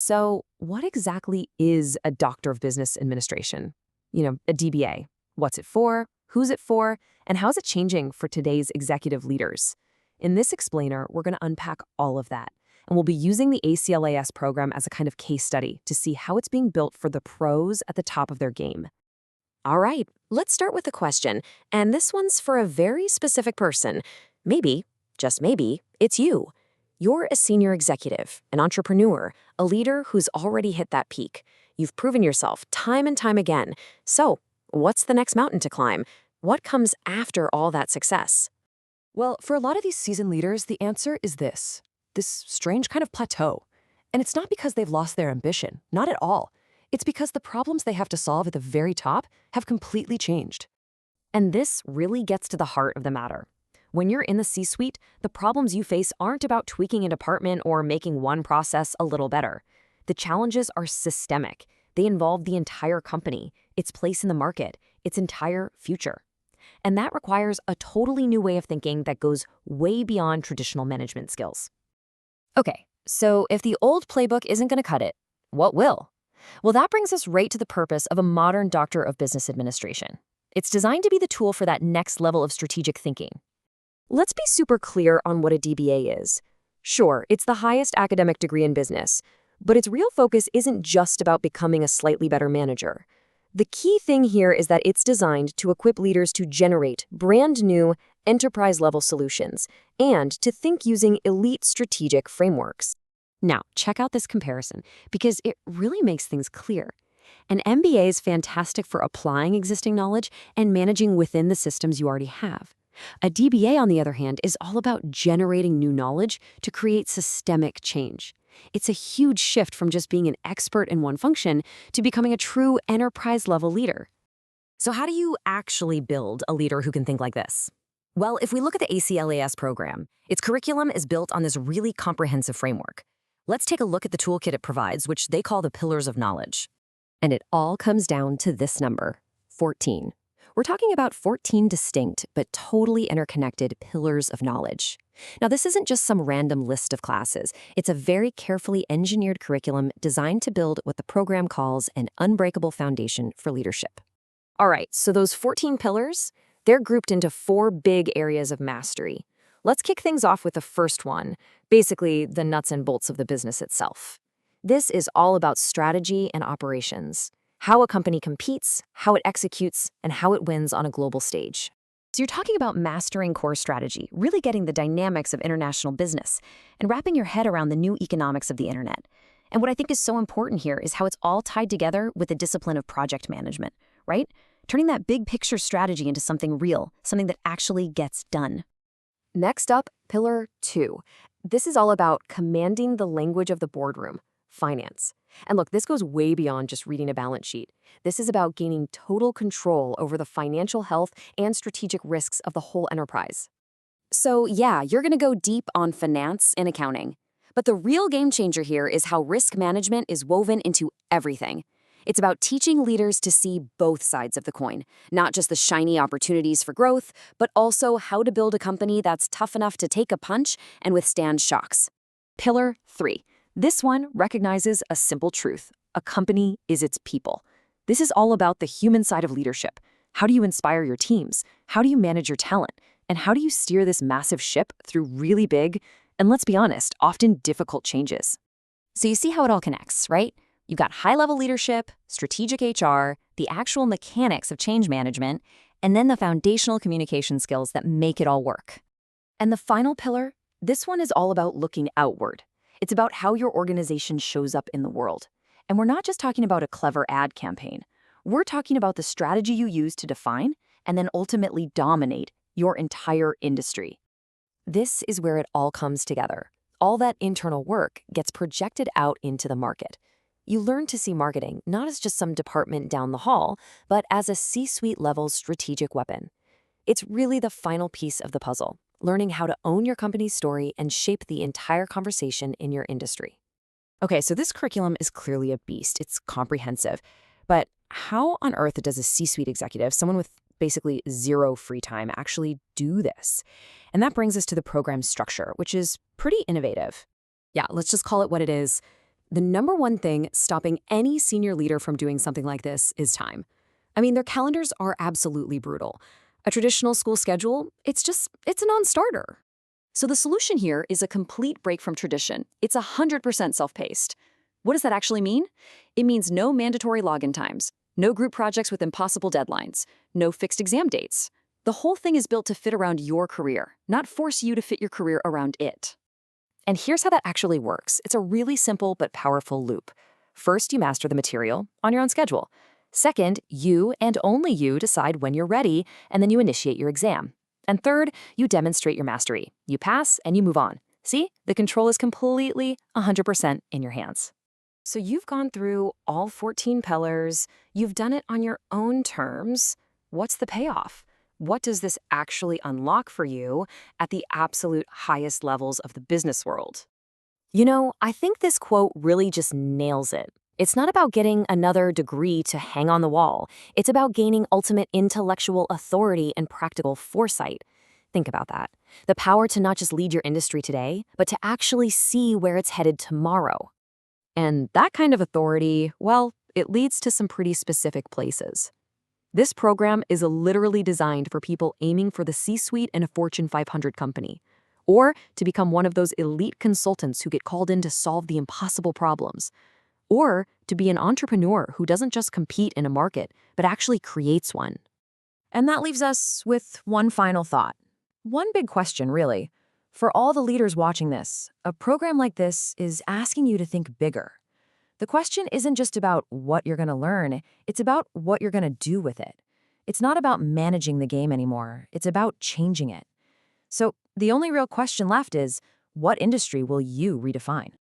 So, what exactly is a Doctor of Business Administration? A DBA. What's it for? Who's it for? And how's it changing for today's executive leaders? In this explainer, we're going to unpack all of that. And we'll be using the ACLAS program as a kind of case study to see how it's being built for the pros at the top of their game. All right, let's start with a question. And this one's for a very specific person. Maybe, just maybe, it's you. You're a senior executive, an entrepreneur, a leader who's already hit that peak. You've proven yourself time and time again. So, what's the next mountain to climb? What comes after all that success? Well, for a lot of these seasoned leaders, the answer is this strange kind of plateau. And it's not because they've lost their ambition, not at all. It's because the problems they have to solve at the very top have completely changed. And this really gets to the heart of the matter. When you're in the C-suite, the problems you face aren't about tweaking a department or making one process a little better. The challenges are systemic. They involve the entire company, its place in the market, its entire future. And that requires a totally new way of thinking that goes way beyond traditional management skills. Okay, so if the old playbook isn't going to cut it, what will? Well, that brings us right to the purpose of a modern Doctor of Business Administration. It's designed to be the tool for that next level of strategic thinking. Let's be super clear on what a DBA is. Sure, it's the highest academic degree in business, but its real focus isn't just about becoming a slightly better manager. The key thing here is that it's designed to equip leaders to generate brand new, enterprise-level solutions and to think using elite strategic frameworks. Now, check out this comparison because it really makes things clear. An MBA is fantastic for applying existing knowledge and managing within the systems you already have. A DBA, on the other hand, is all about generating new knowledge to create systemic change. It's a huge shift from just being an expert in one function to becoming a true enterprise-level leader. So how do you actually build a leader who can think like this? Well, if we look at the ACLAS program, its curriculum is built on this really comprehensive framework. Let's take a look at the toolkit it provides, which they call the Pillars of Knowledge. And it all comes down to this number, 14. We're talking about 14 distinct but totally interconnected pillars of knowledge. Now, this isn't just some random list of classes. It's a very carefully engineered curriculum designed to build what the program calls an unbreakable foundation for leadership. All right, so those 14 pillars, they're grouped into 4 big areas of mastery. Let's kick things off with the first one, basically the nuts and bolts of the business itself. This is all about strategy and operations. How a company competes, how it executes, and how it wins on a global stage. So you're talking about mastering core strategy, really getting the dynamics of international business, and wrapping your head around the new economics of the internet. And what I think is so important here is how it's all tied together with the discipline of project management, right? Turning that big picture strategy into something real, something that actually gets done. Next up, Pillar 2. This is all about commanding the language of the boardroom, finance. And look, this goes way beyond just reading a balance sheet. This is about gaining total control over the financial health and strategic risks of the whole enterprise. So yeah, you're going to go deep on finance and accounting. But the real game changer here is how risk management is woven into everything. It's about teaching leaders to see both sides of the coin, not just the shiny opportunities for growth, but also how to build a company that's tough enough to take a punch and withstand shocks. Pillar 3. This one recognizes a simple truth. A company is its people. This is all about the human side of leadership. How do you inspire your teams? How do you manage your talent? And how do you steer this massive ship through really big, and let's be honest, often difficult changes? So you see how it all connects, right? You've got high-level leadership, strategic HR, the actual mechanics of change management, and then the foundational communication skills that make it all work. And the final pillar, this one is all about looking outward. It's about how your organization shows up in the world. And we're not just talking about a clever ad campaign. We're talking about the strategy you use to define and then ultimately dominate your entire industry. This is where it all comes together. All that internal work gets projected out into the market. You learn to see marketing not as just some department down the hall, but as a C-suite level strategic weapon. It's really the final piece of the puzzle. Learning how to own your company's story and shape the entire conversation in your industry. Okay, so this curriculum is clearly a beast. It's comprehensive. But how on earth does a C-suite executive, someone with basically zero free time, actually do this? And that brings us to the program structure, which is pretty innovative. Yeah, let's just call it what it is. The number one thing stopping any senior leader from doing something like this is time. I mean, their calendars are absolutely brutal. A traditional school schedule, it's a non-starter. So the solution here is a complete break from tradition. It's 100% self-paced. What does that actually mean? It means no mandatory login times, no group projects with impossible deadlines, no fixed exam dates. The whole thing is built to fit around your career, not force you to fit your career around it. And here's how that actually works. It's a really simple but powerful loop. First, you master the material on your own schedule. Second, you and only you decide when you're ready, and then you initiate your exam. And third, you demonstrate your mastery. You pass and you move on. See, the control is completely 100% in your hands. So you've gone through all 14 pillars. You've done it on your own terms. What's the payoff? What does this actually unlock for you at the absolute highest levels of the business world? You know, I think this quote really just nails it. It's not about getting another degree to hang on the wall. It's about gaining ultimate intellectual authority and practical foresight. Think about that. The power to not just lead your industry today, but to actually see where it's headed tomorrow. And that kind of authority, well, it leads to some pretty specific places. This program is literally designed for people aiming for the C-suite in a Fortune 500 company, or to become one of those elite consultants who get called in to solve the impossible problems, or to be an entrepreneur who doesn't just compete in a market, but actually creates one. And that leaves us with one final thought. One big question, really. For all the leaders watching this, a program like this is asking you to think bigger. The question isn't just about what you're going to learn, it's about what you're going to do with it. It's not about managing the game anymore, it's about changing it. So the only real question left is, what industry will you redefine?